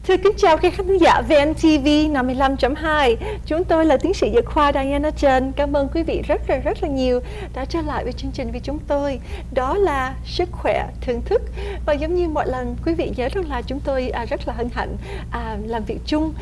Thưa kính chào các khán giả VNTV 55.2. Chúng tôi là tiến sĩ dược khoa Diana Trần. Cảm ơn quý vị rất là nhiều đã trở lại với chương trình với chúng tôi. Đó là sức khỏe thưởng thức. Và giống như mọi lần, quý vị nhớ rằng là chúng tôi rất là hân hạnh làm việc chung,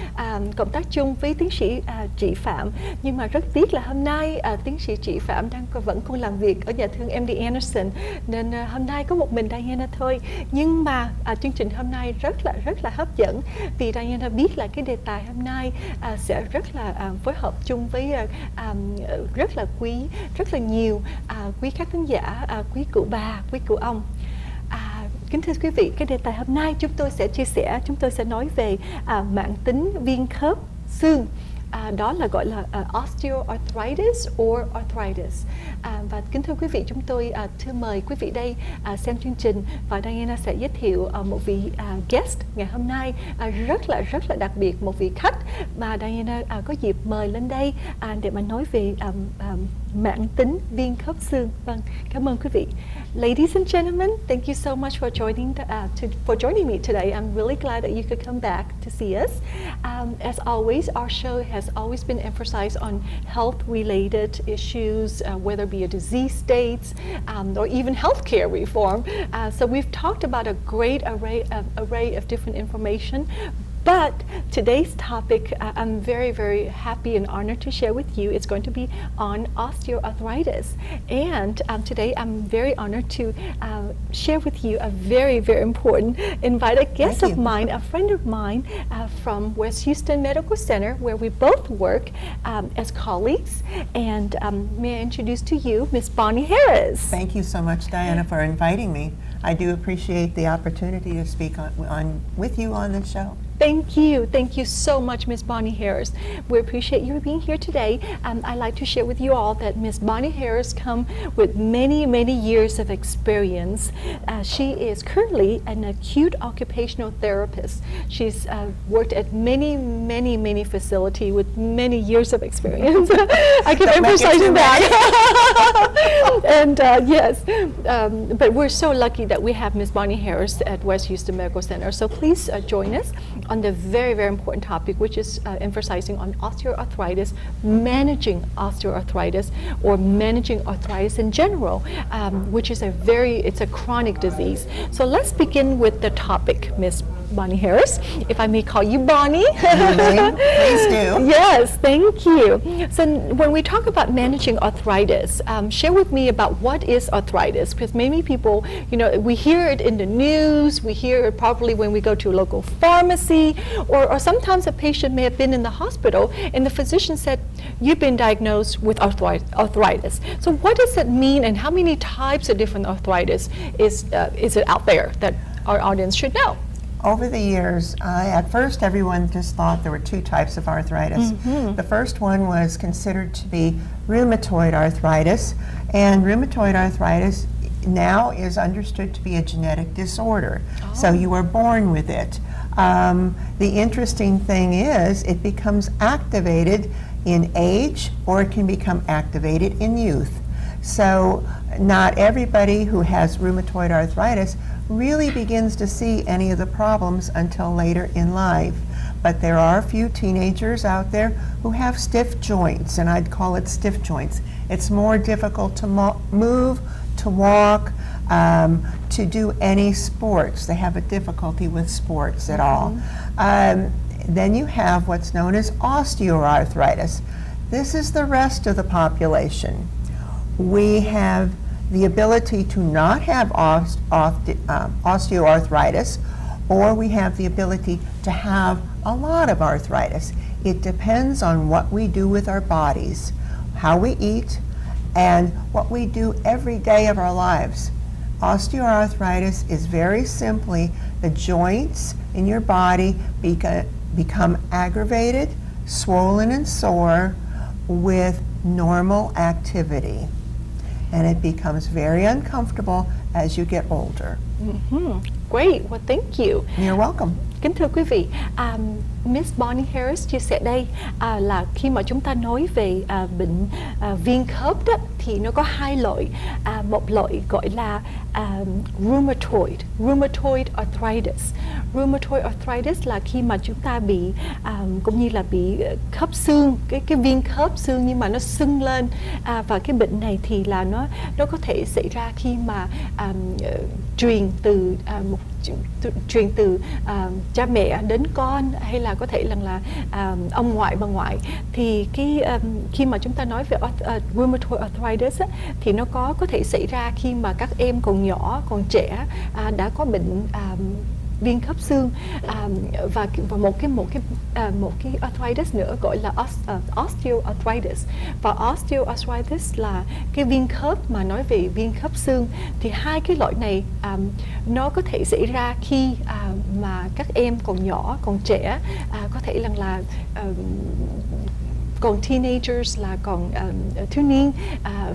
cộng tác chung với tiến sĩ Trị Phạm. Nhưng mà rất tiếc là hôm nay tiến sĩ Trị Phạm vẫn còn làm việc ở nhà thương MD Anderson, nên hôm nay có một mình Diana thôi. Nhưng mà chương trình hôm nay rất là hấp dẫn, vì Diana biết là cái đề tài hôm nay sẽ rất là phối hợp chung với rất là nhiều quý khán thính giả, quý cụ bà, quý cụ ông. Kính thưa quý vị, cái đề tài hôm nay chúng tôi sẽ chia sẻ, chúng tôi sẽ nói về mãn tính viêm khớp xương. Đó là gọi là osteoarthritis or arthritis. Và kính thưa quý vị, chúng tôi thưa mời quý vị đây xem chương trình, và Diana sẽ giới thiệu một vị guest ngày hôm nay rất là đặc biệt, một vị khách mà Diana có dịp mời lên đây để mà nói về mãn tính viêm khớp xương. Vâng, cảm ơn quý vị. Ladies and gentlemen, thank you so much for joining me today. I'm really glad that you could come back to see us. As always, our show has always been emphasized on health-related issues, whether it be a disease states or even healthcare reform. So we've talked about a great array of different information. But today's topic, I'm very happy and honored to share with you. It's going to be on osteoarthritis. And today I'm very honored to share with you a very important invited guest of mine, a friend of mine from West Houston Medical Center, where we both work as colleagues. And may I introduce to you Miss Bonnie Harris. Thank you so much, Diana, for inviting me. I do appreciate the opportunity to speak with you on this show. Thank you so much, Miss Bonnie Harris. We appreciate you being here today. I'd like to share with you all that Miss Bonnie Harris comes with many years of experience. She is currently an acute occupational therapist. She's worked at many facilities with many years of experience. I keep emphasizing that. And yes, but we're so lucky that we have Miss Bonnie Harris at West Houston Medical Center. So please join us on the very important topic, which is emphasizing on osteoarthritis, managing osteoarthritis, or managing arthritis in general, which is it's a chronic disease. So let's begin with the topic, Miss Bonnie Harris, if I may call you Bonnie. Please do. Yes, thank you. So when we talk about managing arthritis, share with me about what is arthritis, because many people, we hear it in the news, we hear it probably when we go to a local pharmacy, or sometimes a patient may have been in the hospital and the physician said, you've been diagnosed with arthritis. So what does that mean, and how many types of different arthritis is it out there that our audience should know? Over the years, at first everyone just thought there were two types of arthritis. The first one was considered to be rheumatoid arthritis, and rheumatoid arthritis now is understood to be a genetic disorder. So you are born with it. The interesting thing is it becomes activated in age, or it can become activated in youth. So not everybody who has rheumatoid arthritis really begins to see any of the problems until later in life. But there are a few teenagers out there who have stiff joints, and I'd call it stiff joints. It's more difficult to move, to walk, to do any sports. They have a difficulty with sports at all. Then you have what's known as osteoarthritis. This is the rest of the population. We have the ability to not have osteoarthritis, or we have the ability to have a lot of arthritis. It depends on what we do with our bodies, how we eat, and what we do every day of our lives. Osteoarthritis is very simply the joints in your body become aggravated, swollen, and sore with normal activity. And it becomes very uncomfortable as you get older. Great, well thank you. You're welcome. Kính thưa quý vị, Miss Bonnie Harris chia sẻ đây là khi mà chúng ta nói về bệnh viêm khớp đó, thì nó có hai loại. Một loại gọi là rheumatoid arthritis. Rheumatoid arthritis là khi mà chúng ta bị cũng như là bị khớp xương, cái viêm khớp xương nhưng mà nó sưng lên, và cái bệnh này thì là nó có thể xảy ra khi mà truyền từ cha mẹ đến con, hay là có thể là ông ngoại bà ngoại. Thì khi mà chúng ta nói về rheumatoid arthritis á, thì nó có thể xảy ra khi mà các em còn nhỏ, còn trẻ, đã có bệnh viêm khớp xương, và một cái arthritis nữa gọi là osteoarthritis. Và osteoarthritis là cái viêm khớp mà nói về viêm khớp xương. Thì hai cái loại này nó có thể xảy ra khi mà các em còn nhỏ, còn trẻ, có thể là còn teenagers, là còn thiếu niên,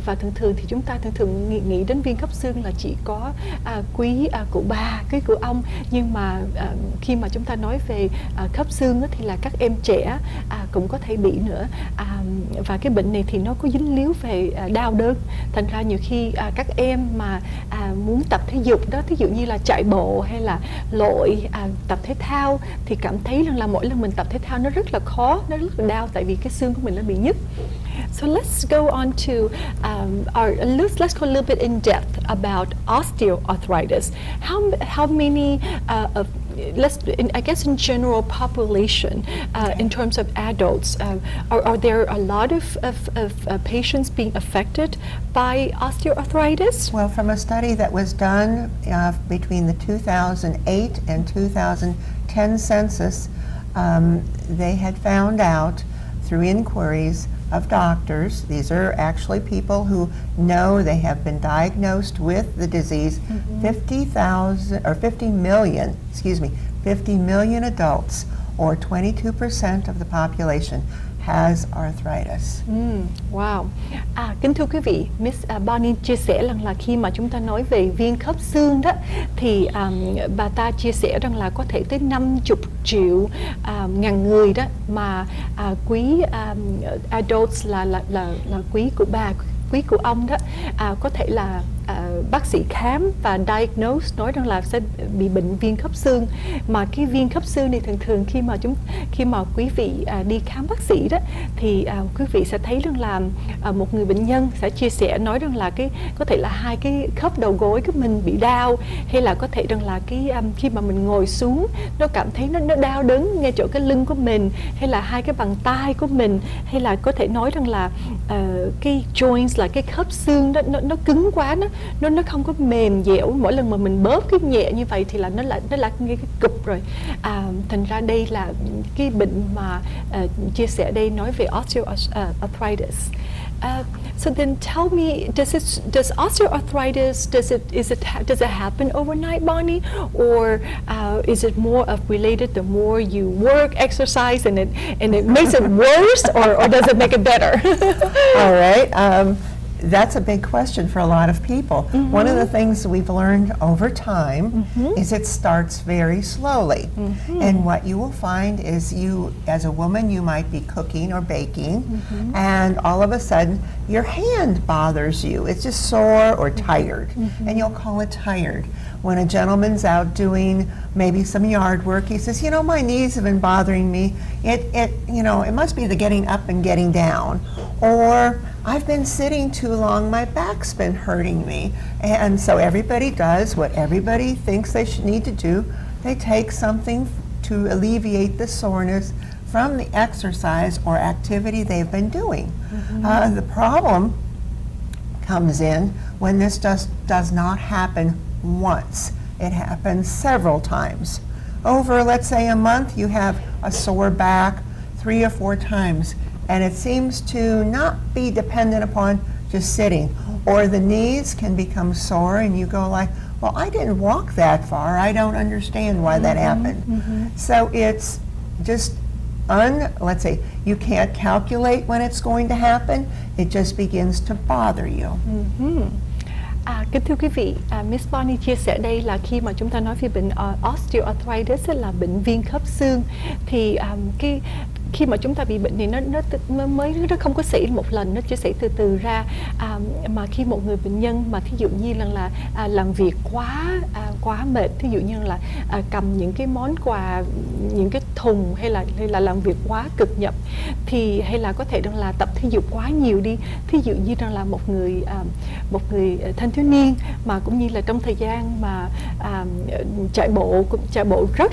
và thường thì chúng ta thường nghĩ đến viêm khớp xương là chỉ có quý cụ bà, quý cụ ông, nhưng mà khi mà chúng ta nói về khớp xương thì là các em trẻ cũng có thể bị nữa, và cái bệnh này thì nó có dính líu về đau đớn. Thành ra nhiều khi các em mà muốn tập thể dục đó, thí dụ như là chạy bộ hay là lội, tập thể thao, thì cảm thấy rằng là mỗi lần mình tập thể thao nó rất là khó, nó rất là đau, tại vì cái xương của mình nó bị nhức. So let's go on to let's go a little bit in depth about osteoarthritis. How many I guess in general population, in terms of adults, are there a lot of patients being affected by osteoarthritis? Well, from a study that was done between the 2008 and 2010 census, they had found out through inquiries of doctors, these are actually people who know they have been diagnosed with the disease, 50 million adults, or 22% of the population, has arthritis. Wow. Kính thưa quý vị, Miss Bonnie chia sẻ rằng là khi mà chúng ta nói về viêm khớp xương đó, thì bà ta chia sẻ rằng là có thể tới 50 triệu ngàn người đó mà quý adults là quý của bà, quý của ông đó, có thể là bác sĩ khám và diagnose, nói rằng là sẽ bị bệnh viêm khớp xương. Mà cái viêm khớp xương này thường khi mà quý vị đi khám bác sĩ đó, thì quý vị sẽ thấy rằng là một người bệnh nhân sẽ chia sẻ, nói rằng là có thể là hai cái khớp đầu gối của mình bị đau, hay là có thể rằng là khi mà mình ngồi xuống nó cảm thấy nó đau đớn ngay chỗ cái lưng của mình, hay là hai cái bàn tay của mình, hay là có thể nói rằng là cái joints, là cái khớp xương đó nó cứng quá, nó không có mềm dẻo. Mỗi lần mà mình bóp cái nhẹ như vậy thì là nó là cái cục rồi. Thành ra đây là cái bệnh mà chia sẻ đây nói về osteoarthritis. So then tell me, does osteoarthritis, does it happen overnight, Bonnie, or is it more of related the more you work, exercise, and it makes it worse, or does it make it better? All right. That's a big question for a lot of people. One of the things we've learned over time is it starts very slowly. And what you will find is you, as a woman, you might be cooking or baking, and all of a sudden your hand bothers you. It's just sore or tired, and you'll call it tired. When a gentleman's out doing maybe some yard work, he says, you know, my knees have been bothering me. It must be the getting up and getting down. Or I've been sitting too long, my back's been hurting me. And so everybody does what everybody thinks they should need to do. They take something to alleviate the soreness from the exercise or activity they've been doing. The problem comes in when this just does not happen once. It happens several times. Over, let's say, a month, you have a sore back 3 or 4 times, and it seems to not be dependent upon just sitting. Or the knees can become sore, and you go like, well, I didn't walk that far. I don't understand why that happened. So it's just, let's say, you can't calculate when it's going to happen. It just begins to bother you. Kính thưa quý vị, Miss Bonnie chia sẻ đây là khi mà chúng ta nói về bệnh osteoarthritis là bệnh viêm khớp xương, thì khi mà chúng ta bị bệnh thì nó không có xảy một lần, nó chỉ xảy từ từ ra, mà khi một người bệnh nhân mà thí dụ như là làm việc quá mệt, thí dụ như là cầm những cái món quà, những cái thùng, hay là làm việc quá cực nhọc, thì hay là có thể rằng là tập thể dục quá nhiều đi, thí dụ như rằng là một người thanh thiếu niên mà cũng như là trong thời gian mà chạy bộ rất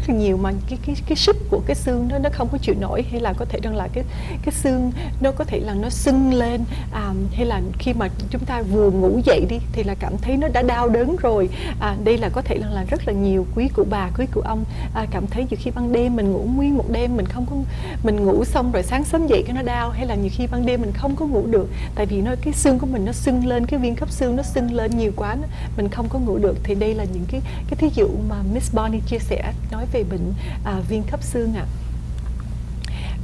là nhiều, mà cái sức của cái xương nó không có chịu nổi, hay là có thể rằng là cái xương nó có thể là nó sưng lên, hay là khi mà chúng ta vừa ngủ dậy đi thì là cảm thấy nó đã đau đớn rồi. Đây là có thể là rất là nhiều quý cụ bà, quý cụ ông cảm thấy nhiều khi ban đêm mình ngủ nguyên một đêm, mình ngủ xong rồi sáng sớm dậy cái nó đau, hay là nhiều khi ban đêm mình không có ngủ được, tại vì cái xương của mình nó sưng lên, cái viên khớp xương nó sưng lên nhiều quá, mình không có ngủ được. Thì đây là những cái thí dụ mà Miss Bonnie chia sẻ nói về bệnh viêm khớp xương ạ.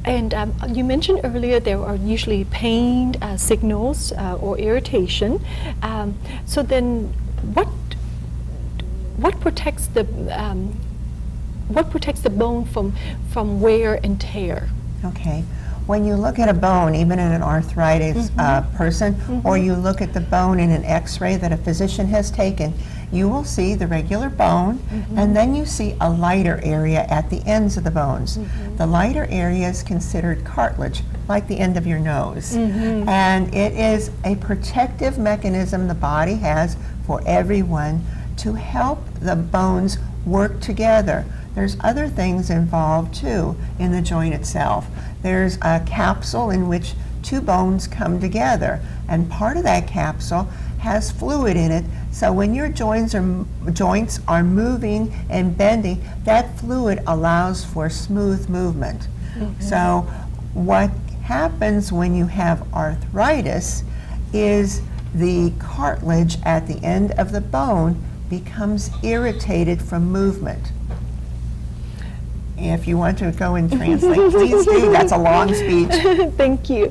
And you mentioned earlier there are usually pain signals or irritation. So then, what protects the bone from wear and tear? Okay. When you look at a bone, even in an arthritis person, or you look at the bone in an x-ray that a physician has taken, you will see the regular bone, and then you see a lighter area at the ends of the bones. The lighter area is considered cartilage, like the end of your nose. And it is a protective mechanism the body has for everyone to help the bones work together. There's other things involved too in the joint itself. There's a capsule in which two bones come together, and part of that capsule has fluid in it, so when your joints are moving and bending, that fluid allows for smooth movement. So what happens when you have arthritis is the cartilage at the end of the bone becomes irritated from movement. If you want to go and translate, please do. That's a long speech. Thank you.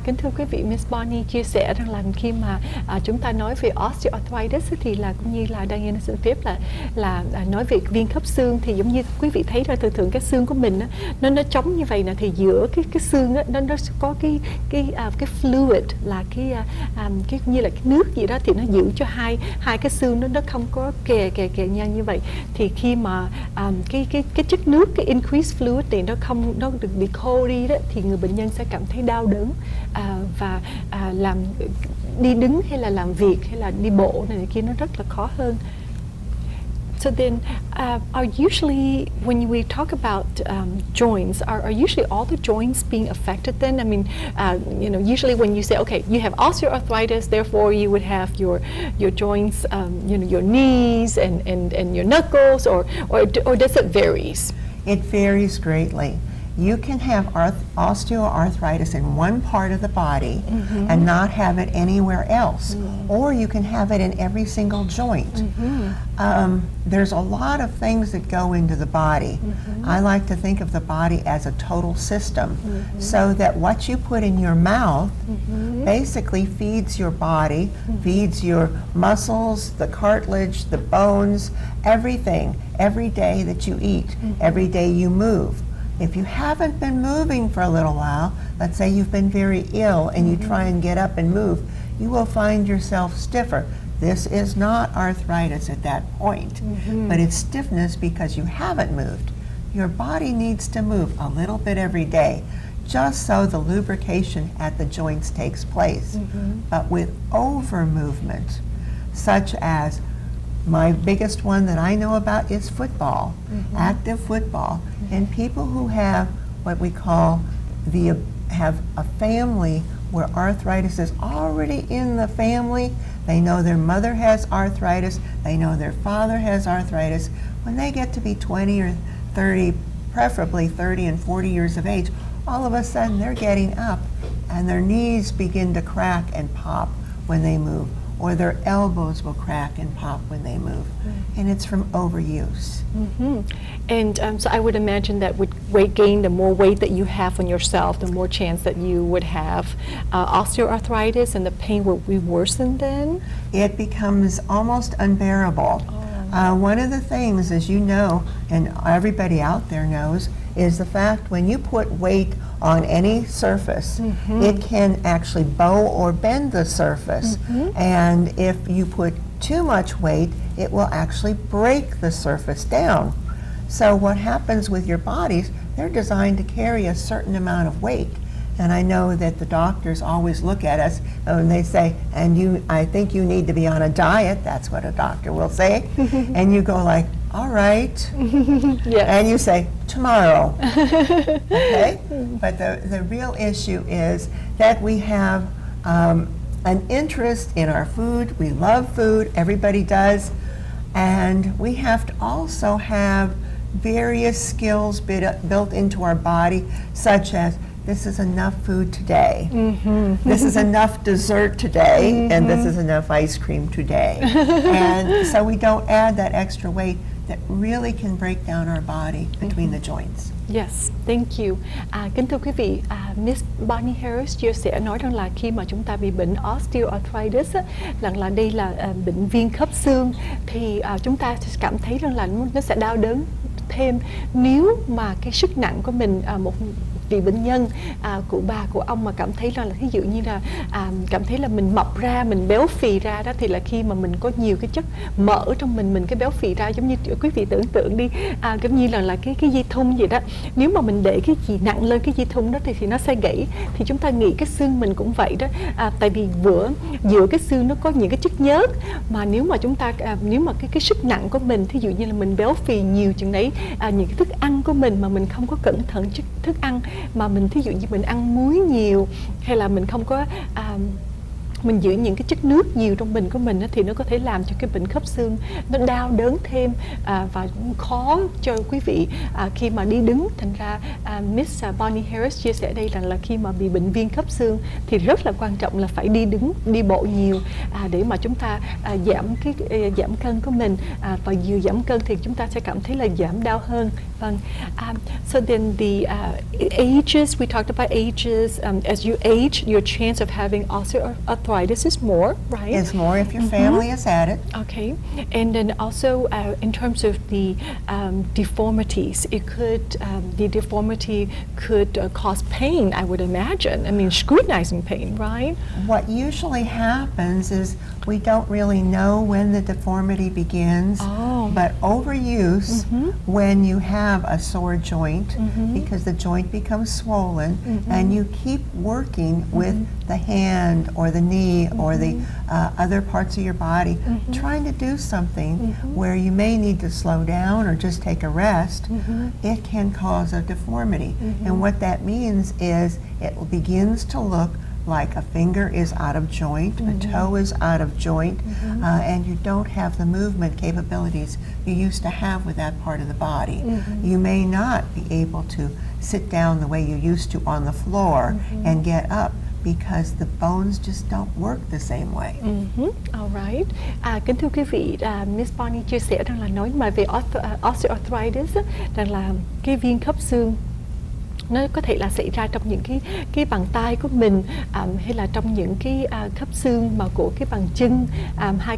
Kính thưa quý vị, Miss Bonnie chia sẻ rằng là khi mà chúng ta nói về osteoarthritis thì là cũng như là Diana xin phép là nói về viêm khớp xương, thì giống như quý vị thấy ra thường cái xương của mình nó trống như vậy nè, thì giữa cái xương nó có cái fluid, là cái như là cái nước gì đó, thì nó giữ cho hai cái xương nó không có kè nhau như vậy. Thì khi mà cái chất nước, cái increased fluid thì nó được bị khô đi đó, thì người bệnh nhân sẽ cảm thấy đau đớn, và làm đi đứng hay là làm việc hay là đi bộ này kia nó rất là khó hơn. So then, are usually, when we talk about joints, are usually all the joints being affected then? I mean, usually when you say, okay, you have osteoarthritis, therefore you would have your joints, your knees and your knuckles, or does it varies? It varies greatly. You can have osteoarthritis in one part of the body and not have it anywhere else, or you can have it in every single joint. There's a lot of things that go into the body. I like to think of the body as a total system, so that what you put in your mouth basically feeds your body, feeds your muscles, the cartilage, the bones, everything, every day that you eat, every day you move. If you haven't been moving for a little while, let's say you've been very ill and you try and get up and move, you will find yourself stiffer. This is not arthritis at that point, but it's stiffness because you haven't moved. Your body needs to move a little bit every day, just so the lubrication at the joints takes place. But with over movement, such as my biggest one that I know about is football, active football. And people who have what we call have a family where arthritis is already in the family. They know their mother has arthritis, they know their father has arthritis. When they get to be 20 or 30, preferably 30 and 40 years of age, all of a sudden they're getting up and their knees begin to crack and pop when they move, or their elbows will crack and pop when they move. And it's from overuse. And so I would imagine that weight gain, the more weight that you have on yourself, the more chance that you would have osteoarthritis, and the pain will be worsened then? It becomes almost unbearable. One of the things, as you know, and everybody out there knows, is the fact when you put weight on any surface, it can actually bow or bend the surface. And if you put too much weight, it will actually break the surface down. So what happens with your bodies, they're designed to carry a certain amount of weight. And I know that the doctors always look at us and they say, I think you need to be on a diet. That's what a doctor will say. And you go like, all right. Yes. And you say, tomorrow. Okay? But the real issue is that we have an interest in our food. We love food. Everybody does. And we have to also have various skills built into our body, such as this is enough food today, this is enough dessert today, and this is enough ice cream today. And so we don't add that extra weight that really can break down our body between the joints. Yes, thank you. Kính thưa quý vị, Miss Bonnie Harris chia sẻ nói rằng là khi mà chúng ta bị bệnh osteoarthritis, rằng là đây là bệnh viêm khớp xương, thì chúng ta cảm thấy rằng là nó sẽ đau đớn thêm nếu mà cái sức nặng của mình, một vị bệnh nhân, cụ bà, cụ ông mà cảm thấy là ví dụ như là cảm thấy là mình mập ra, mình béo phì ra đó, thì là khi mà mình có nhiều cái chất mỡ trong mình cái béo phì ra, giống như quý vị tưởng tượng đi, giống như là cái dây thun vậy đó. Nếu mà mình để cái gì nặng lên cái dây thun đó thì nó sẽ gãy. Thì chúng ta nghĩ cái xương mình cũng vậy đó, tại vì giữa cái xương nó có những cái chất nhớt, mà nếu mà chúng ta nếu mà cái sức nặng của mình, thí dụ như là mình béo phì nhiều chừng đấy, những cái thức ăn của mình mà mình không có cẩn thận thức ăn, mà mình thí dụ như mình ăn muối nhiều, hay là mình không có mình giữ những cái chất nước nhiều trong mình của mình á, thì nó có thể làm cho cái bệnh khớp xương nó đau đớn thêm, và khó cho quý vị khi mà đi đứng. Thành ra Miss Bonnie Harris chia sẻ đây là khi mà bị bệnh viêm khớp xương thì rất là quan trọng là phải đi đứng, đi bộ nhiều, để mà chúng ta giảm cân của mình, và vừa giảm cân thì chúng ta sẽ cảm thấy là giảm đau hơn. Vâng. So then the ages, we talked about ages. As you age, your chance of having osteoarthritis is more, right? It's more if your family has had it. Okay, and then also in terms of the deformities, the deformity could cause pain, I would imagine. I mean, scrutinizing pain, right? What usually happens is we don't really know when the deformity begins, but overuse, when you have a sore joint, because the joint becomes swollen, and you keep working with the hand or the knee or the other parts of your body, trying to do something where you may need to slow down or just take a rest, it can cause a deformity. And what that means is it begins to look like a finger is out of joint, a toe is out of joint, and you don't have the movement capabilities you used to have with that part of the body. You may not be able to sit down the way you used to on the floor and get up, because the bones just don't work the same way. All right. Kính thưa quý vị, Miss Bonnie chia sẻ rằng là nói mà về osteoarthritis, rằng là cái viêm khớp xương nó có thể là xảy ra trong những cái bàn tay của mình, hay là trong những cái khớp xương mà của cái bàn chân, hai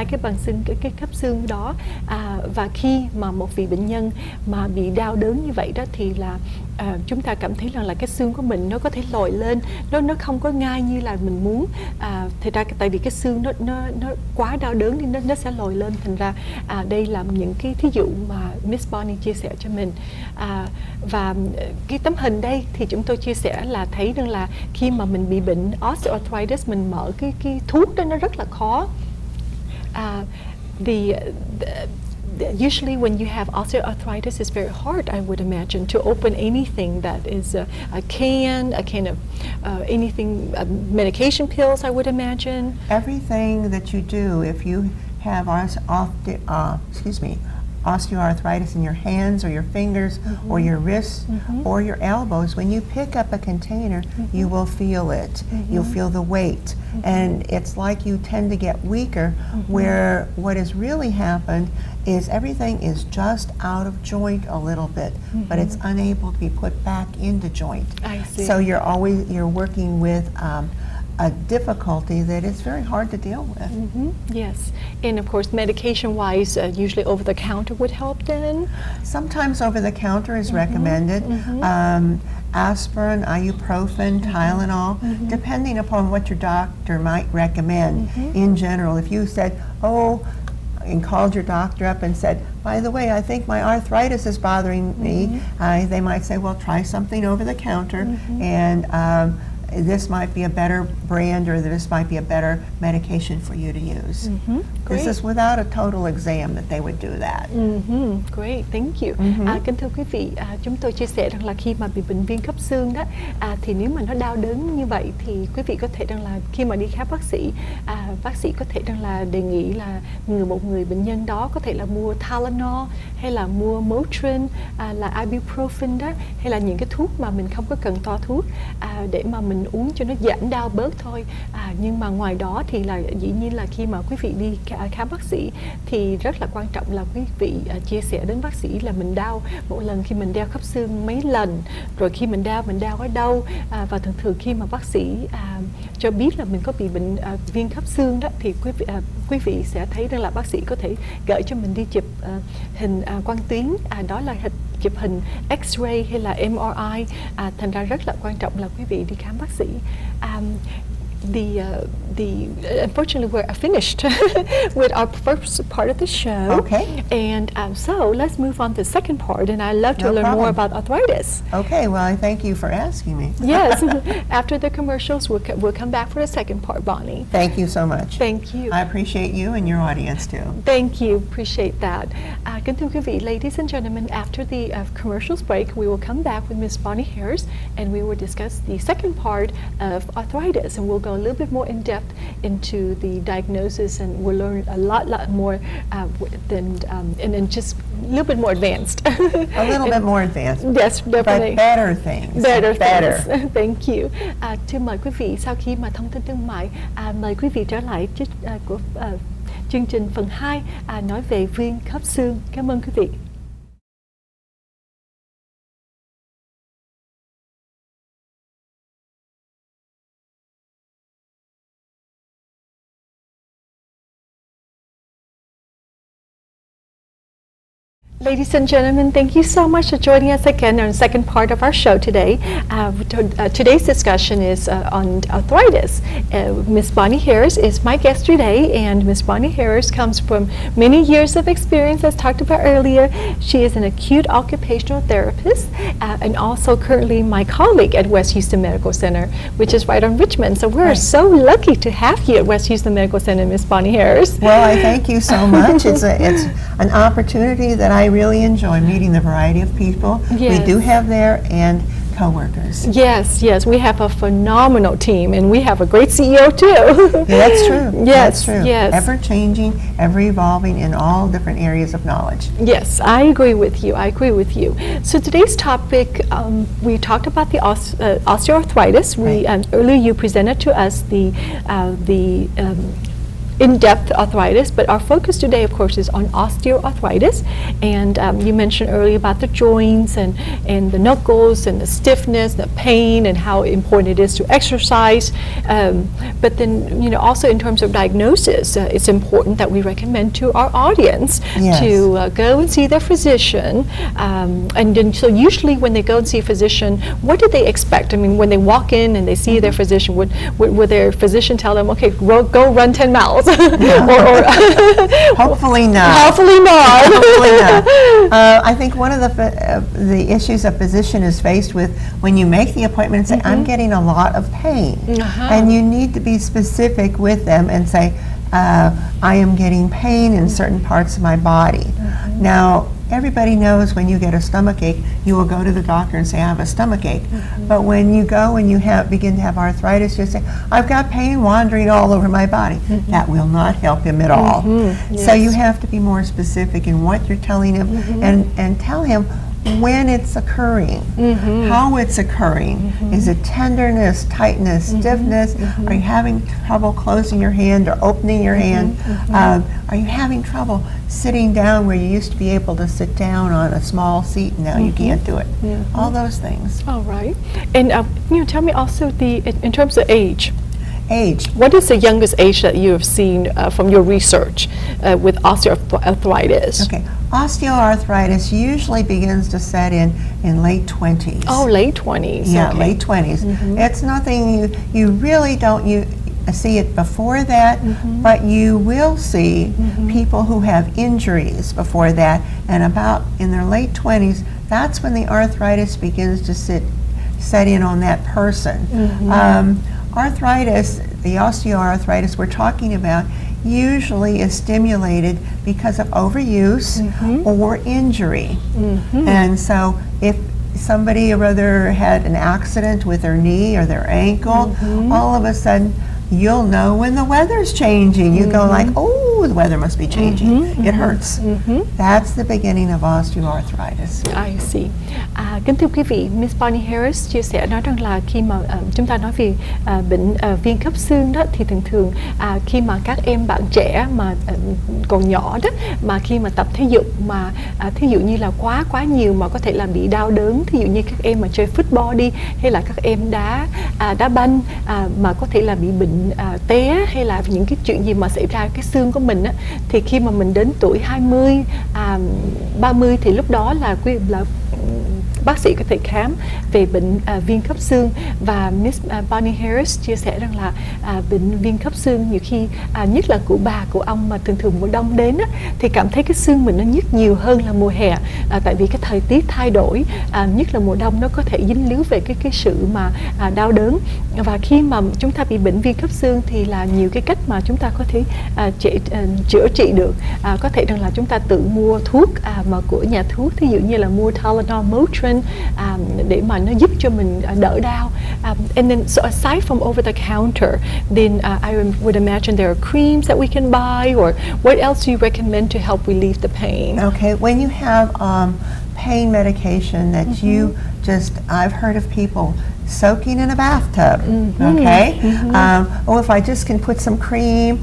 cái bàn xương, cái khớp xương đó, và khi mà một vị bệnh nhân mà bị đau đớn như vậy đó thì là chúng ta cảm thấy rằng là cái xương của mình nó có thể lồi lên, nó không có ngay như là mình muốn. Thật ra tại vì cái xương nó quá đau đớn thì nó sẽ lồi lên. Thành ra đây là những cái thí dụ mà Miss Bonnie chia sẻ cho mình, và cái tấm hình đây thì chúng tôi chia sẻ là thấy rằng là khi mà mình bị bệnh osteoarthritis, mình mở cái thuốc đó nó rất là khó. Usually when you have osteoarthritis, it's very hard, I would imagine, to open anything that is a can of anything, medication pills, I would imagine. Everything that you do, if you have osteoarthritis in your hands or your fingers or your wrists or your elbows, when you pick up a container, you will feel it. You'll feel the weight. And it's like you tend to get weaker, where what has really happened is everything is just out of joint a little bit, but it's unable to be put back into joint. I see. So you're working with a difficulty that is very hard to deal with. Yes, and of course, medication-wise, usually over-the-counter would help then? Sometimes over-the-counter is recommended. Aspirin, ibuprofen, Tylenol, depending upon what your doctor might recommend. In general, if you said, and called your doctor up and said, by the way, I think my arthritis is bothering me, they might say, well, try something over the counter, and this might be a better brand, or this might be a better medication for you to use. This is without a total exam that they would do that. Great, thank you. Kính thưa quý vị, chúng tôi chia sẻ rằng là khi mà bị bệnh viêm khớp xương đó, thì nếu mà nó đau đớn như vậy thì quý vị có thể rằng là khi mà đi khám bác sĩ có thể rằng là đề nghị là một người bệnh nhân đó có thể là mua Tylenol hay là mua Motrin, là ibuprofen đó, hay là những cái thuốc mà mình không có cần toa thuốc để mà mình uống cho nó giảm đau bớt thôi. Nhưng mà ngoài đó thì là dĩ nhiên là khi mà quý vị đi khám bác sĩ thì rất là quan trọng là quý vị chia sẻ đến bác sĩ là mình đau mỗi lần khi mình đeo khớp xương mấy lần, rồi khi mình đau ở đâu, và thường khi mà bác sĩ cho biết là mình có bị bệnh viêm khớp xương đó thì quý vị sẽ thấy rằng là bác sĩ có thể gửi cho mình đi chụp hình quang tuyến, đó là chụp hình X-ray hay là MRI. Thành ra rất là quan trọng là quý vị đi khám bác sĩ. Unfortunately, we're finished with our first part of the show. Okay. And so let's move on to the second part, and I'd love to learn more about arthritis. Okay, well, I thank you for asking me. Yes. After the commercials, we'll come back for the second part, Bonnie. Thank you so much. Thank you. I appreciate you and your audience too. Thank you. Appreciate that. Kính thưa quý vị, ladies and gentlemen, after the commercials break, we will come back with Miss Bonnie Harris, and we will discuss the second part of arthritis, and we'll go a little bit more in depth into the diagnosis, and we'll learn a lot more and then just a little bit more advanced. A little bit more advanced. Yes, definitely. But better things. Better things. Thank you. Thưa mời quý vị, sau khi mà thông tin thương mại, mời quý vị trở lại của chương trình phần 2 nói về viêm khớp xương. Cảm ơn quý vị. Ladies and gentlemen, thank you so much for joining us again on the second part of our show today. Today's discussion is on arthritis. Miss Bonnie Harris is my guest today, and Miss Bonnie Harris comes from many years of experience, as talked about earlier. She is an acute occupational therapist and also currently my colleague at West Houston Medical Center, which is right on Richmond. So we're so lucky to have you at West Houston Medical Center, Miss Bonnie Harris. Well, I thank you so much. It's an opportunity that I really enjoy, meeting the variety of people we do have there and co-workers. Yes, we have a phenomenal team, and we have a great CEO too. Yeah, that's true. Yes, that's true. Yes. Ever changing, ever evolving in all different areas of knowledge. Yes, I agree with you. So today's topic, we talked about the osteoarthritis. Earlier you presented to us the in-depth arthritis, but our focus today, of course, is on osteoarthritis. And you mentioned earlier about the joints and the knuckles and the stiffness, the pain, and how important it is to exercise. But then, also in terms of diagnosis, it's important that we recommend to our audience to go and see their physician. And then, so usually when they go and see a physician, what do they expect? I mean, when they walk in and they see their physician, would their physician tell them, okay, go run 10 miles? Hopefully not. Hopefully not. Hopefully not. I think one of the issues a physician is faced with when you make the appointment and say, I'm getting a lot of pain. And you need to be specific with them and say, I am getting pain in certain parts of my body. Now, everybody knows when you get a stomach ache, you will go to the doctor and say, I have a stomach ache. But when you go and you begin to have arthritis, you say, I've got pain wandering all over my body. That will not help him at all. So you have to be more specific in what you're telling him, and tell him when it's occurring, how it's occurring. Is it tenderness, tightness, stiffness? Are you having trouble closing your hand or opening your hand? Are you having trouble sitting down where you used to be able to sit down on a small seat and now you can't do it? All those things. All right. And tell me also in terms of age. Age. What is the youngest age that you have seen from your research with osteoarthritis? Okay. Osteoarthritis usually begins to set in late 20s. Oh, late 20s. Yeah, okay. late 20s. It's nothing you really don't see it before that, but you will see people who have injuries before that, and about in their late 20s, that's when the arthritis begins to set in on that person. Arthritis, the osteoarthritis we're talking about, usually is stimulated because of overuse or injury. And so if somebody or other had an accident with their knee or their ankle, all of a sudden you'll know when the weather's changing. You go like, oh, the weather must be changing. It hurts. That's the beginning of osteoarthritis. I see. Kính thưa quý vị, Miss Bonnie Harris chia sẻ nói rằng là khi mà chúng ta nói về bệnh viêm khớp xương đó, thì thường khi mà các em bạn trẻ mà còn nhỏ đó, mà khi mà tập thể dục mà thí dụ như là quá nhiều mà có thể là bị đau đớn, thí dụ như các em mà chơi football đi, hay là các em đá banh mà có thể là bị bệnh té, hay là những cái chuyện gì mà xảy ra cái xương của mình á, thì khi mà mình đến tuổi 20, 30 thì lúc đó là bác sĩ có thể khám về bệnh viêm khớp xương. Và Miss Bonnie Harris chia sẻ rằng là bệnh viêm khớp xương nhiều khi nhất là của bà, của ông mà thường mùa đông đến á, thì cảm thấy cái xương mình nó nhức nhiều hơn là mùa hè, tại vì cái thời tiết thay đổi, nhất là mùa đông nó có thể dính líu về cái sự mà đau đớn. Và khi mà chúng ta bị bệnh viêm khớp xương thì là nhiều cái cách mà chúng ta có thể chữa trị được. Có thể rằng là chúng ta tự mua thuốc mà của nhà thuốc, thí dụ như là mua Tylenol, Motrin, để mà nó giúp cho mình đỡ đau. And then so aside from over the counter, then I would imagine there are creams that we can buy, or what else do you recommend to help relieve the pain? Okay, when you have pain medication that I've heard of people soaking in a bathtub, okay? Or if I just can put some cream,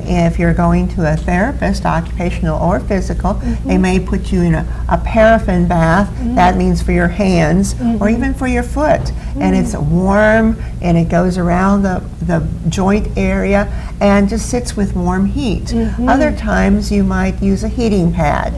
if you're going to a therapist, occupational or physical, they may put you in a paraffin bath. That means for your hands or even for your foot. And it's warm and it goes around the joint area and just sits with warm heat. Other times you might use a heating pad.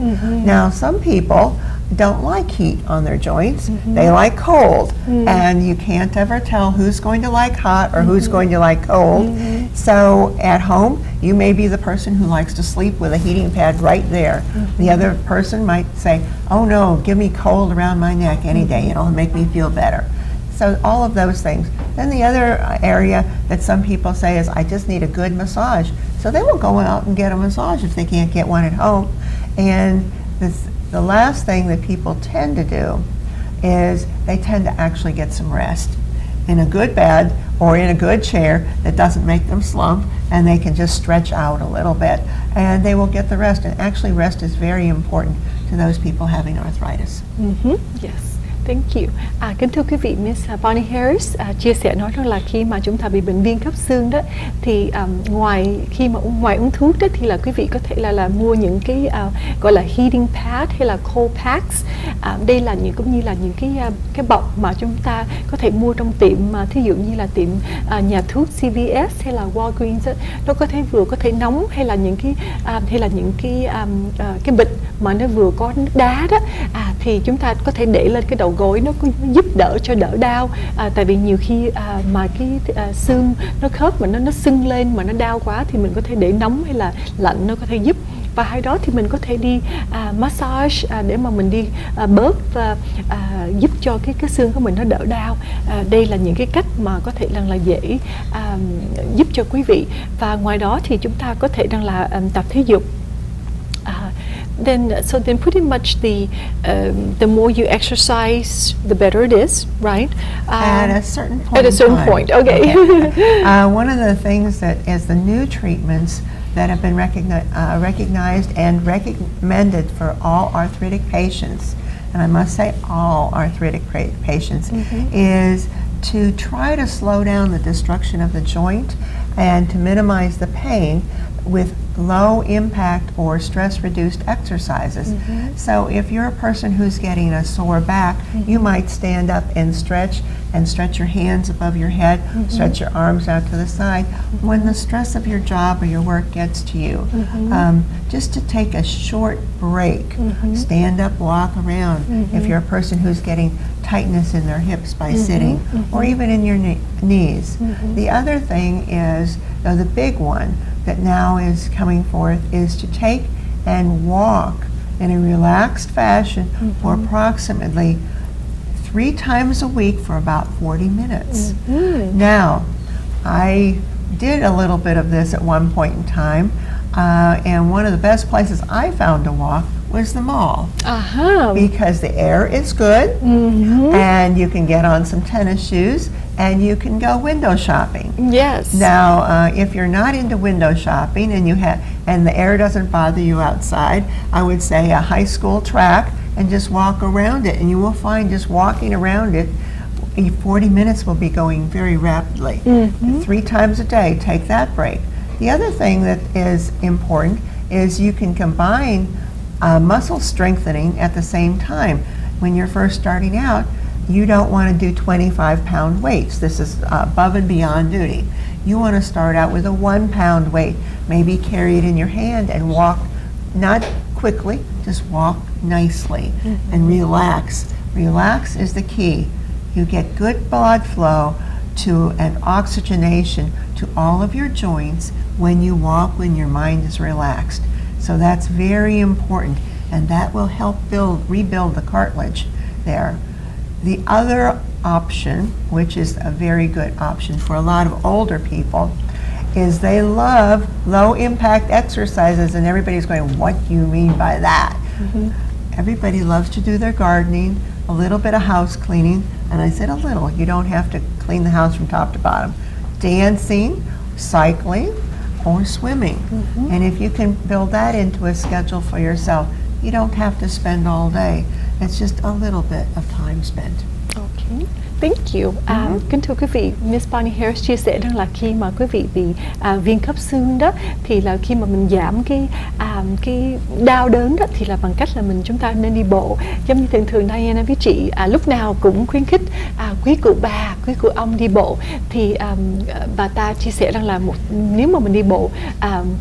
Now some people don't like heat on their joints. They like cold, and you can't ever tell who's going to like hot or who's going to like cold. So at home, you may be the person who likes to sleep with a heating pad right there. The other person might say, oh no, give me cold around my neck any day, it'll make me feel better. So all of those things. Then the other area that some people say is, I just need a good massage. So they will go out and get a massage if they can't get one at home. And the last thing that people tend to do is they tend to actually get some rest in a good bed or in a good chair that doesn't make them slump, and they can just stretch out a little bit and they will get the rest. And actually rest is very important to those people having arthritis. Yes. Thank you. Kính thưa quý vị, Miss Bonnie Harris chia sẻ nói rằng là khi mà chúng ta bị bệnh viêm khớp xương đó, thì ngoài uống thuốc đó, thì là quý vị có thể là mua những cái gọi là heating pad hay là cold packs. Đây là cũng như là những cái bọc mà chúng ta có thể mua trong tiệm, thí dụ như là tiệm nhà thuốc CVS hay là Walgreens đó. Nó vừa có thể nóng, hay là những cái bịch mà nó vừa có nước đá đó, thì chúng ta có thể để lên cái đầu gối, nó giúp đỡ cho đỡ đau. Tại vì nhiều khi mà cái xương nó khớp mà nó sưng lên mà nó đau quá, thì mình có thể để nóng hay là lạnh, nó có thể giúp. Và hay đó thì mình có thể đi massage để mà mình đi bớt và giúp cho cái xương của mình nó đỡ đau. Đây là những cái cách mà có thể là dễ giúp cho quý vị. Và ngoài đó thì chúng ta có thể là tập thể dục. then pretty much the more you exercise, the better it is, right? At a certain point. At a certain in time. point, okay. One of the things that is the new treatments that have been recognized and recommended for all arthritic patients, and I must say all arthritic patients, is to try to slow down the destruction of the joint and to minimize the pain with low impact or stress reduced exercises. So if you're a person who's getting a sore back, you might stand up and stretch your hands above your head, stretch your arms out to the side. When the stress of your job or your work gets to you, just to take a short break, stand up, walk around. If you're a person who's getting tightness in their hips by sitting, or even in your knees. The other thing is, the big one that now is coming forth, is to take and walk in a relaxed fashion for approximately 3 times a week for about 40 minutes. Now, I did a little bit of this at one point in time, and one of the best places I found to walk was the mall, because the air is good, and you can get on some tennis shoes, and you can go window shopping. Yes. Now, if you're not into window shopping and the air doesn't bother you outside, I would say a high school track and just walk around it, and you will find just walking around it, 40 minutes will be going very rapidly. 3 times a day, take that break. The other thing that is important is you can combine muscle strengthening at the same time. When you're first starting out, you don't want to do 25-pound weights. This is above and beyond duty. You want to start out with a 1-pound weight, maybe carry it in your hand and walk, not quickly, just walk nicely and relax. Relax is the key. You get good blood flow to and oxygenation to all of your joints when you walk, when your mind is relaxed. So that's very important, and that will help rebuild the cartilage there. The other option, which is a very good option for a lot of older people, is they love low impact exercises, and everybody's going, what do you mean by that? Everybody loves to do their gardening, a little bit of house cleaning, and I said a little, you don't have to clean the house from top to bottom. Dancing, cycling, or swimming. And if you can build that into a schedule for yourself, you don't have to spend all day. It's just a little bit of time spent. Okay. Thank you. Kính thưa quý vị, Miss Bonnie Harris chia sẻ rằng là khi mà quý vị bị viêm khớp xương đó, thì là khi mà mình giảm cái đau đớn đó, thì là bằng cách là chúng ta nên đi bộ. Giống như thường Diana với chị lúc nào cũng khuyến khích quý cụ bà, quý cụ ông đi bộ. Thì bà ta chia sẻ rằng là nếu mà mình đi bộ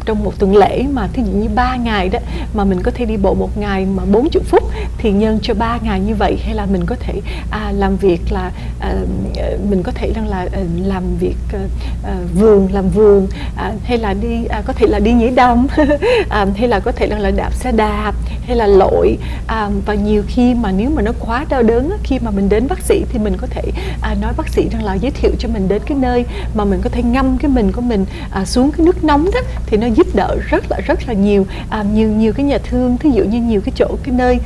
trong một tuần lễ mà thí dụ như 3 ngày đó, mà mình có thể đi bộ một ngày mà 40 phút, thì nhân cho 3 ngày như vậy, hay là mình có thể làm việc là mình có thể làm việc làm vườn, hay là có thể là đi nhảy đầm, hay là có thể là đạp xe đạp, hay là lội, và nhiều khi mà nếu mà nó quá đau đớn, khi mà mình đến bác sĩ thì mình có thể nói bác sĩ rằng là giới thiệu cho mình đến cái nơi mà mình có thể ngâm cái mình của mình xuống cái nước nóng đó, thì nó giúp đỡ rất là nhiều. Nhiều cái nhà thương, thí dụ như nhiều cái nơi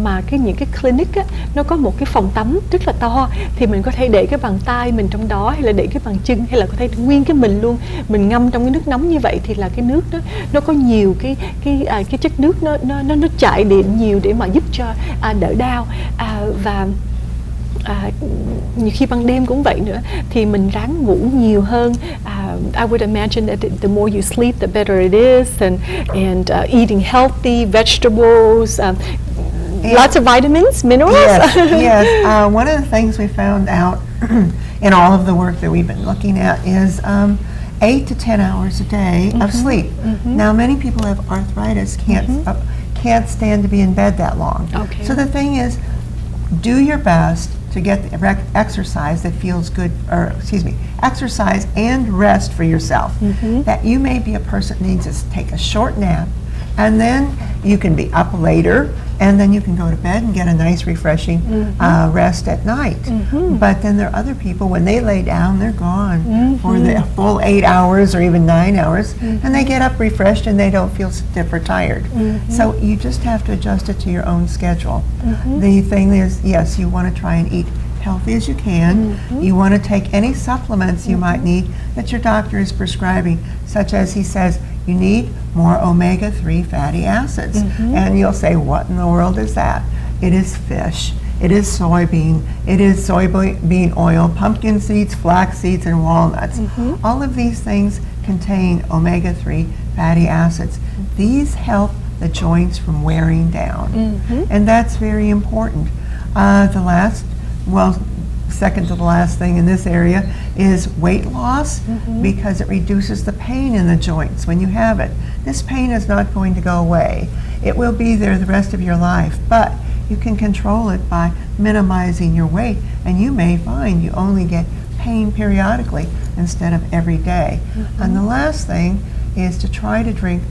mà những cái clinic á, nó có một cái phòng tắm rất là to, thì mình có thể để cái bàn tay mình trong đó, hay là để cái bàn chân, hay là có thể nguyên cái mình luôn, mình ngâm trong cái nước nóng như vậy, thì là cái nước đó nó có nhiều cái chất nước nó chạy điện nhiều để mà giúp cho đỡ đau. Và nhiều khi ban đêm cũng vậy nữa, thì mình ráng ngủ nhiều hơn. I would imagine that the more you sleep, the better it is, and eating healthy vegetables, lots of vitamins, minerals. Yes. One of the things we found out in all of the work that we've been looking at is 8 to 10 hours a day of sleep. Now, many people have arthritis, can't stand to be in bed that long. Okay. So the thing is, do your best to get the exercise that feels good, or exercise and rest for yourself. That you may be a person that needs to take a short nap, and then you can be up later and then you can go to bed and get a nice refreshing rest at night. But then there are other people, when they lay down, they're gone for the full 8 hours or even 9 hours, and they get up refreshed and they don't feel stiff or tired. So you just have to adjust it to your own schedule. The thing is, yes, you want to try and eat healthy as you can. You want to take any supplements you might need that your doctor is prescribing, such as he says you need more omega-3 fatty acids. And you'll say, what in the world is that? It is fish. It is soybean. It is soybean oil, pumpkin seeds, flax seeds, and walnuts. All of these things contain omega-3 fatty acids. These help the joints from wearing down. And that's very important. Second to the last thing in this area is weight loss, because it reduces the pain in the joints when you have it. This pain is not going to go away. It will be there the rest of your life, but you can control it by minimizing your weight, and you may find you only get pain periodically instead of every day. And the last thing is to try to drink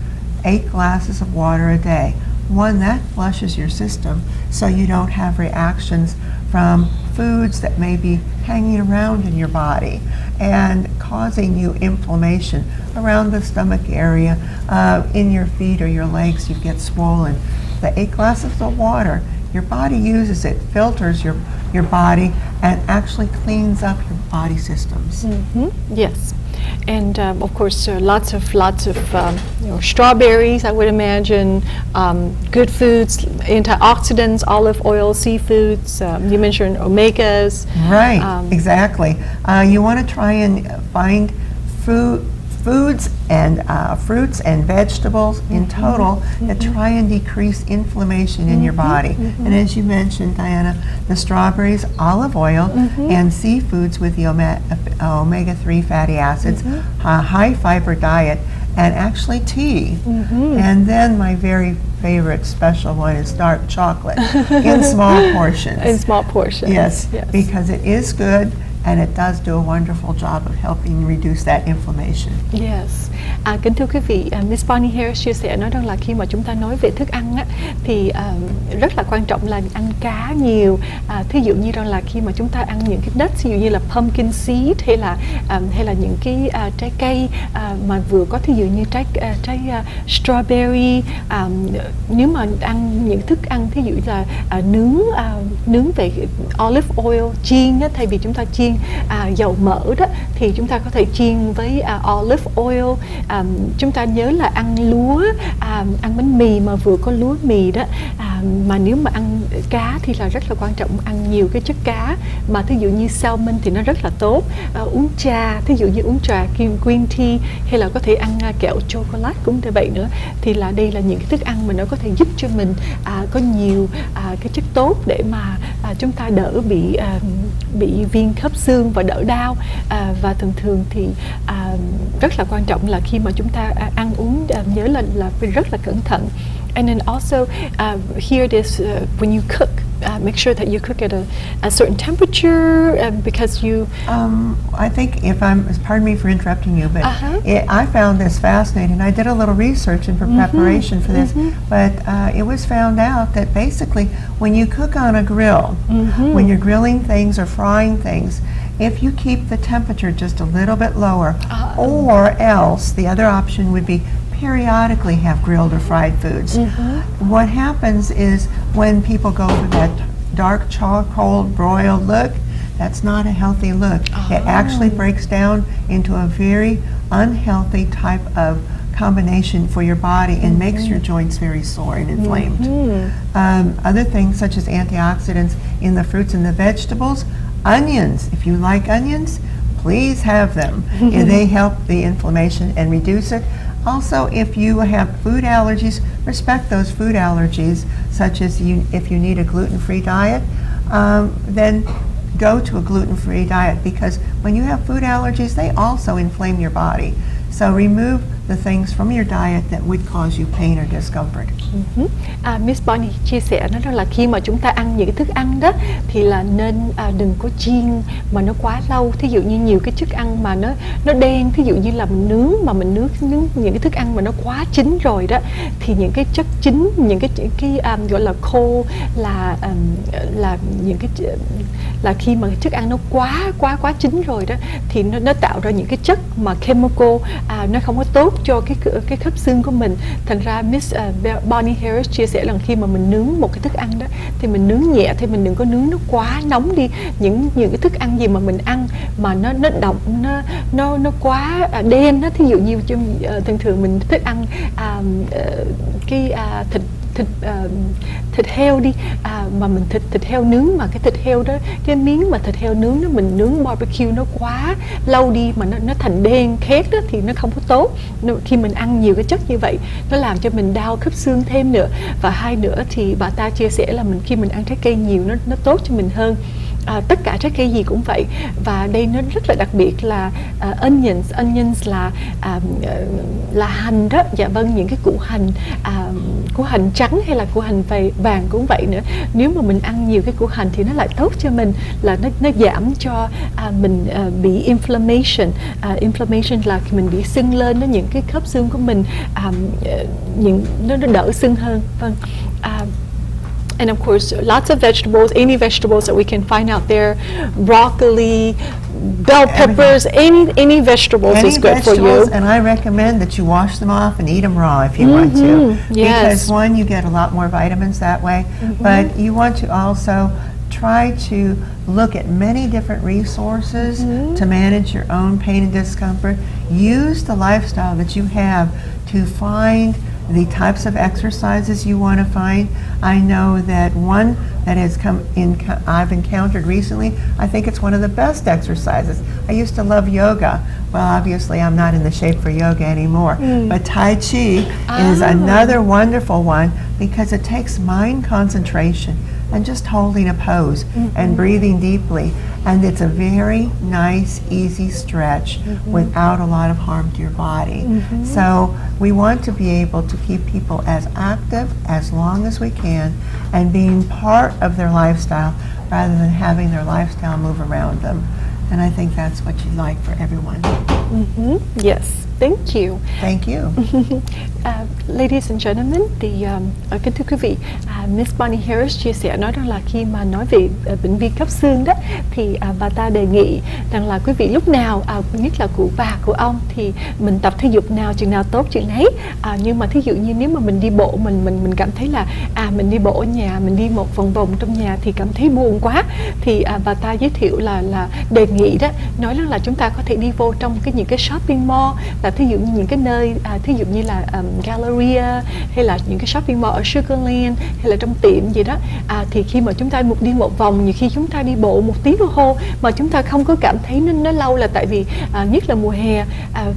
8 glasses of water a day. One, that flushes your system so you don't have reactions from foods that may be hanging around in your body and causing you inflammation around the stomach area, in your feet or your legs. You get swollen. The 8 glasses of water, your body uses it, filters your body, and actually cleans up your body systems. Yes. And of course, lots of strawberries, I would imagine, good foods, antioxidants, olive oil, seafoods. You mentioned omegas. Right, exactly. You want to try and find foods and fruits and vegetables in total that try and decrease inflammation in your body. And as you mentioned, Diana, the strawberries, olive oil, and seafoods with the omega-3 fatty acids, high fiber diet, and actually tea. And then my very favorite special one is dark chocolate in small portions. In small portions. Yes, because it is good, and it does do a wonderful job of helping reduce that inflammation. Yes. Kính thưa quý vị, Miss Bonnie Harris chia sẻ nói rằng là khi mà chúng ta nói về thức ăn á, thì rất là quan trọng là ăn cá nhiều. Thí dụ như rằng là khi mà chúng ta ăn những cái nuts, ví dụ như là pumpkin seed hay là những cái trái cây mà vừa có, thí dụ như trái strawberry. Nếu mà ăn những thức ăn thí dụ là nướng về olive oil, chiên á, thay vì chúng ta chiên dầu mỡ đó, thì chúng ta có thể chiên với olive oil. Chúng ta nhớ là ăn lúa, ăn bánh mì mà vừa có lúa mì đó. Mà nếu mà ăn cá thì là rất là quan trọng ăn nhiều cái chất cá, mà thí dụ như salmon thì nó rất là tốt. Uống trà, thí dụ như uống trà green tea, hay là có thể ăn kẹo chocolate cũng như vậy nữa, thì là đây là những cái thức ăn mà nó có thể giúp cho mình có nhiều cái chất tốt để mà chúng ta đỡ bị viêm khớp xương và đỡ đau. Và thường thì rất là quan trọng là khi mà chúng ta ăn uống nhớ là rất là cẩn thận. And then also, here it is, when you cook, make sure that you cook at a certain temperature, because you... I think pardon me for interrupting you, but I found this fascinating. I did a little research in preparation for this, but it was found out that basically when you cook on a grill, when you're grilling things or frying things, if you keep the temperature just a little bit lower, or else the other option would be periodically have grilled or fried foods. What happens is when people go for that dark charcoal broiled look, that's not a healthy look. It actually breaks down into a very unhealthy type of combination for your body and makes your joints very sore and inflamed. Other things such as antioxidants in the fruits and the vegetables, onions, if you like onions, please have them. They help the inflammation and reduce it. Also, if you have food allergies, respect those food allergies, such as if you need a gluten-free diet, then go to a gluten-free diet, because when you have food allergies, they also inflame your body. So remove the things from your diet that would cause you pain or discomfort. Miss Bonnie chia sẻ nó là khi mà chúng ta ăn những cái thức ăn đó thì là nên đừng có chiên mà nó quá lâu. Thí dụ như nhiều cái thức ăn mà nó đen, thí dụ như là mình nướng mà mình nướng những cái thức ăn mà nó quá chín rồi đó, thì những cái chất chín, những cái gọi là khô, là những cái là khi mà thức ăn nó quá chín rồi đó thì nó tạo ra những cái chất mà chemical nó không có tốt cho cái khớp xương của mình. Thành ra Miss Bonnie Harris chia sẻ là khi mà mình nướng một cái thức ăn đó thì mình nướng nhẹ, thì mình đừng có nướng nó quá nóng đi. Những cái thức ăn gì mà mình ăn mà nó đậm, nó quá đen đó, thí dụ như thường thường mình thích ăn thịt heo đi, mà mình thịt heo nướng, mà cái thịt heo đó, cái miếng mà thịt heo nướng đó mình nướng barbecue nó quá lâu đi mà nó thành đen khét đó thì nó không có tốt. Khi mình ăn nhiều cái chất như vậy nó làm cho mình đau khớp xương thêm nữa. Và hai nữa thì bà ta chia sẻ là khi mình ăn trái cây nhiều nó tốt cho mình hơn. Tất cả trái cây gì cũng vậy, và đây nó rất là đặc biệt là onions là hành đó. Dạ vâng, những cái củ hành trắng hay là củ hành vàng cũng vậy nữa. Nếu mà mình ăn nhiều cái củ hành thì nó lại tốt cho mình, là nó giảm cho mình bị inflammation là mình bị sưng lên đó, những cái khớp xương của mình nó đỡ sưng hơn. Vâng. And of course, lots of vegetables, any vegetables that we can find out there, broccoli, bell peppers, any vegetables is good for you. And I recommend that you wash them off and eat them raw if you want to. Yes. Because one, you get a lot more vitamins that way, but you want to also try to look at many different resources to manage your own pain and discomfort. Use the lifestyle that you have to find the types of exercises you want to find. I know that one that has I've encountered recently, I think it's one of the best exercises. I used to love yoga. Well, obviously I'm not in the shape for yoga anymore, but Tai Chi is another wonderful one because it takes mind concentration and just holding a pose and breathing deeply. And it's a very nice, easy stretch without a lot of harm to your body. So we want to be able to keep people as active as long as we can and being part of their lifestyle rather than having their lifestyle move around them. And I think that's what you'd like for everyone. Yes, thank you. Thank you. Ladies and gentlemen, thì kính thưa quý vị, Miss Bonnie Harris chia sẻ nói rằng là khi mà nói về bệnh viêm khớp xương đó thì bà ta đề nghị rằng là quý vị lúc nào nhất là của bà của ông thì mình tập thể dục nào chừng nào tốt chừng nấy. Nhưng mà thí dụ như nếu mà mình đi bộ, mình cảm thấy là mình đi bộ ở nhà, mình đi một vòng trong nhà thì cảm thấy buồn quá, thì bà ta giới thiệu là đề nghị đó, nói rằng là chúng ta có thể đi vô trong những cái shopping mall, là thí dụ như những cái nơi thí dụ như là Galleria hay là những cái shopping mall ở Sugarland hay là trong tiệm gì đó, thì khi mà chúng ta đi một vòng, nhiều khi chúng ta đi bộ một tiếng đồng hồ mà chúng ta không có cảm thấy nó lâu, là tại vì nhất là mùa hè,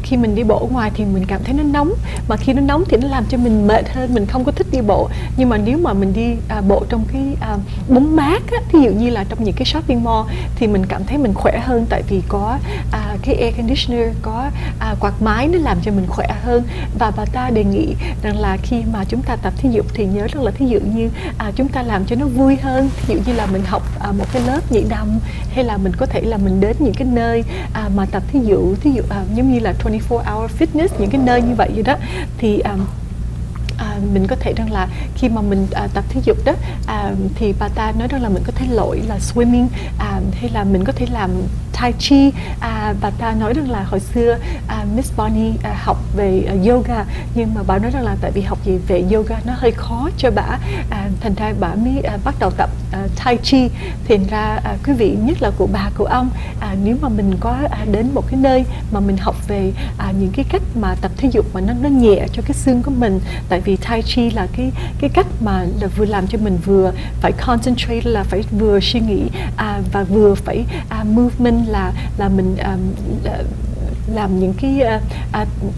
khi mình đi bộ ngoài thì mình cảm thấy nó nóng, mà khi nó nóng thì nó làm cho mình mệt hơn, mình không có thích đi bộ. Nhưng mà nếu mà mình đi bộ trong cái bóng mát á, thí dụ như là trong những cái shopping mall thì mình cảm thấy mình khỏe hơn, tại vì có cái air conditioner, có quạt máy, nó làm cho mình khỏe hơn. Và bà ta đề nghị rằng là khi mà chúng ta tập thể dục thì nhớ rằng là thí dụ như chúng ta làm cho nó vui hơn, thí dụ như là mình học một cái lớp nhảy đầm, hay là mình có thể là mình đến những cái nơi mà tập thí dụ giống như là 24 hour fitness, những cái nơi như vậy đó, thì mình có thể rằng là khi mà mình tập thể dục đó, thì bà ta nói rằng là mình có thể lội là swimming, hay là mình có thể làm Tai Chi. Bà ta nói rằng là hồi xưa Miss Bonnie học về yoga, nhưng mà bà nói rằng là tại vì học về yoga nó hơi khó cho bà, thành ra bà mới bắt đầu tập Tai Chi. Thành ra quý vị, nhất là của bà của ông, nếu mà mình có đến một cái nơi mà mình học về những cái cách mà tập thể dục mà nó nhẹ cho cái xương của mình, tại vì Tai Chi là cái cách mà là vừa làm cho mình vừa phải concentrate, là phải vừa suy nghĩ và vừa phải movement, là mình làm những cái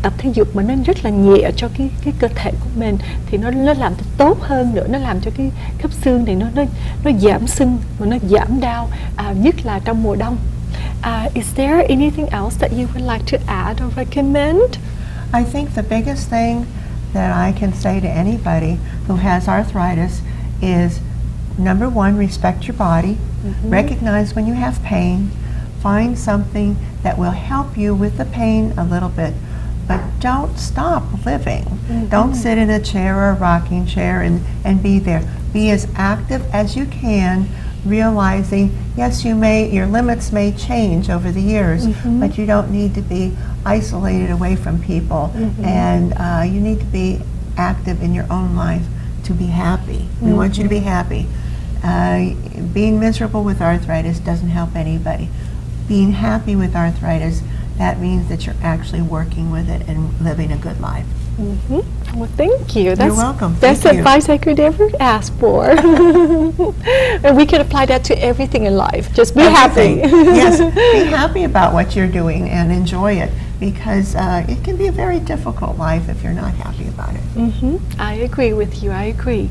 tập thể dục mà nó rất là nhẹ cho cái cơ thể của mình, thì nó làm tốt hơn nữa, nó làm cho cái khớp xương này nó giảm sưng và nó giảm đau, nhất là trong mùa đông. Is there anything else that you would like to add or recommend? I think the biggest thing that I can say to anybody who has arthritis is, number one, respect your body, recognize when you have pain, find something that will help you with the pain a little bit, but don't stop living. Don't sit in a chair or a rocking chair and be there. Be as active as you can, realizing, yes, your limits may change over the years, but you don't need to be isolated away from people, and you need to be active in your own life to be happy. We want you to be happy. Being miserable with arthritis doesn't help anybody. Being happy with arthritis, that means that you're actually working with it and living a good life. Well, thank you. You're welcome. That's Thank you. advice I could ever ask for. And we can apply that to everything in life. Just be happy. Yes, be happy about what you're doing and enjoy it, because it can be a very difficult life if you're not happy about it. I agree with you. I agree.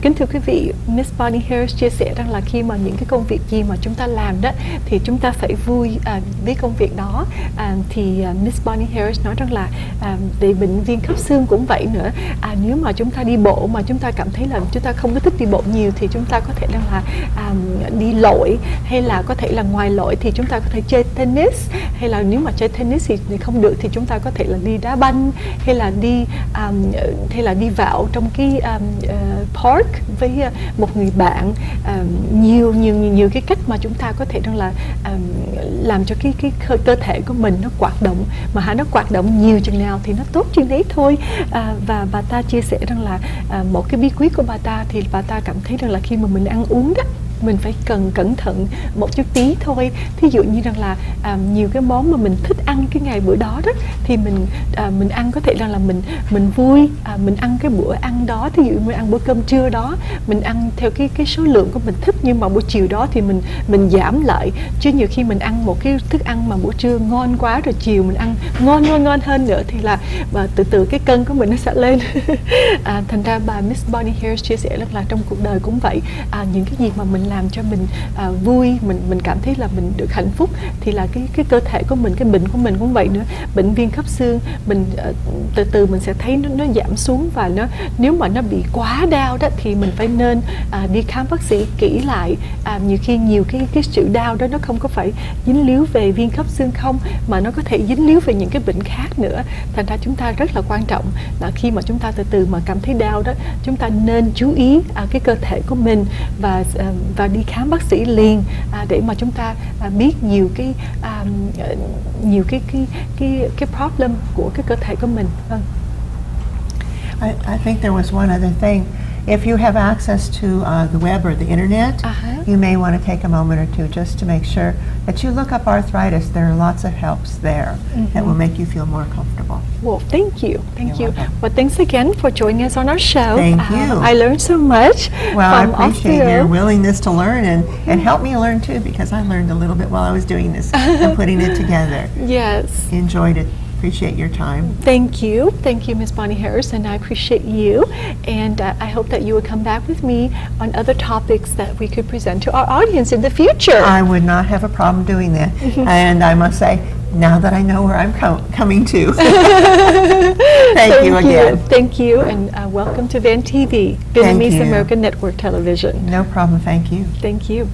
Kính thưa quý vị, Miss Bonnie Harris chia sẻ rằng là khi mà những cái công việc gì mà chúng ta làm đó thì chúng ta phải vui với công việc đó. Thì Miss Bonnie Harris nói rằng là về bệnh viên khớp xương cũng vậy nữa. Nếu mà chúng ta đi bộ mà chúng ta cảm thấy là chúng ta không có thích đi bộ nhiều thì chúng ta có thể rằng là đi lội, hay là có thể là ngoài lội thì chúng ta có thể chơi tennis, hay là nếu mà chơi tennis thì không được thì chúng ta có thể là đi đá banh, hay là đi vào trong cái park với một người bạn. Nhiều cái cách mà chúng ta có thể rằng là làm cho cái cơ thể của mình nó hoạt động, mà nó hoạt động nhiều chừng nào thì nó tốt chừng đấy thôi. Và bà ta chia sẻ rằng là một cái bí quyết của bà ta thì bà ta cảm thấy rằng là khi mà mình ăn uống đó, mình phải cần cẩn thận một chút tí thôi. Thí dụ như rằng là nhiều cái món mà mình thích ăn cái ngày bữa đó đó thì mình ăn có thể rằng là mình vui, mình ăn cái bữa ăn đó. Thí dụ mình ăn bữa cơm trưa đó mình ăn theo cái số lượng của mình thích, nhưng mà buổi chiều đó thì mình giảm lại. Chứ nhiều khi mình ăn một cái thức ăn mà buổi trưa ngon quá rồi chiều mình ăn ngon hơn nữa thì là và từ cái cân của mình nó sẽ lên. Thành ra bà Miss Bonnie Harris chia sẻ là trong cuộc đời cũng vậy, những cái gì mà mình làm cho mình vui, mình cảm thấy là mình được hạnh phúc thì là cái cơ thể của mình, cái bệnh của mình cũng vậy nữa. Bệnh viêm khớp xương mình từ từ mình sẽ thấy nó giảm xuống, và nếu mà nó bị quá đau đó thì mình phải nên đi khám bác sĩ kỹ lại. Nhiều khi cái sự đau đó nó không có phải dính líu về viêm khớp xương không, mà nó có thể dính líu về những cái bệnh khác nữa. Thành ra chúng ta rất là quan trọng là khi mà chúng ta từ từ mà cảm thấy đau đó, chúng ta nên chú ý cái cơ thể của mình và đi khám bác sĩ liền, để mà chúng ta biết nhiều cái problem của cái cơ thể của mình. I think there was one other thing. If you have access to the web or the internet, you may want to take a moment or two just to make sure that you look up arthritis. There are lots of helps there that will make you feel more comfortable. Well, thank you. You're welcome. Well, thanks again for joining us on our show. Thank you. I learned so much. Well, I from appreciate Austria. your willingness to learn and help me learn too, because I learned a little bit while I was doing this and putting it together. Yes. Enjoyed it. Appreciate your time. Thank you, Miss Bonnie Harris, and I appreciate you. And I hope that you will come back with me on other topics that we could present to our audience in the future. I would not have a problem doing that. And I must say, now that I know where I'm coming to. Thank you again. Thank you, and welcome to VN TV, Vietnamese American Network Television. No problem, thank you. Thank you.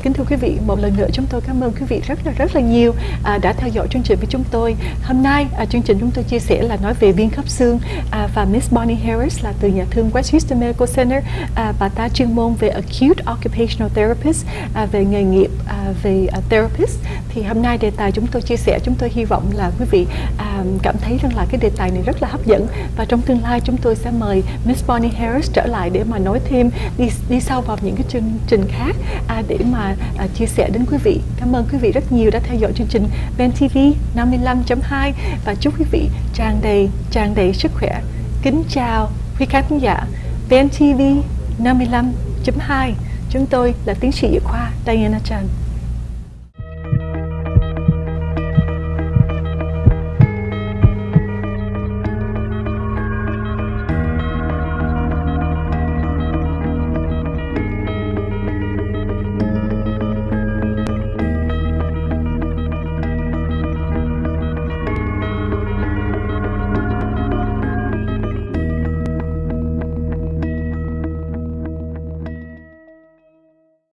Kính thưa quý vị, một lần nữa chúng tôi cảm ơn quý vị rất là nhiều đã theo dõi chương trình với chúng tôi. Hôm nay chương trình chúng tôi chia sẻ là nói về viêm khớp xương, và Miss Bonnie Harris là từ nhà thương West Houston Medical Center. Bà ta chuyên môn về Acute Occupational Therapist, về nghề nghiệp, về therapist. Thì hôm nay đề tài chúng tôi chia sẻ, chúng tôi hy vọng là quý vị cảm thấy rằng là cái đề tài này rất là hấp dẫn, và trong tương lai chúng tôi sẽ mời Miss Bonnie Harris trở lại để mà nói thêm, đi sâu vào những cái chương trình khác để mà chia sẻ đến quý vị. Cảm ơn quý vị rất nhiều đã theo dõi chương trình VN TV 55.2 và chúc quý vị tràn đầy sức khỏe. Kính chào quý khán giả VN TV 55.2. Chúng tôi là tiến sĩ y khoa Diana Trần.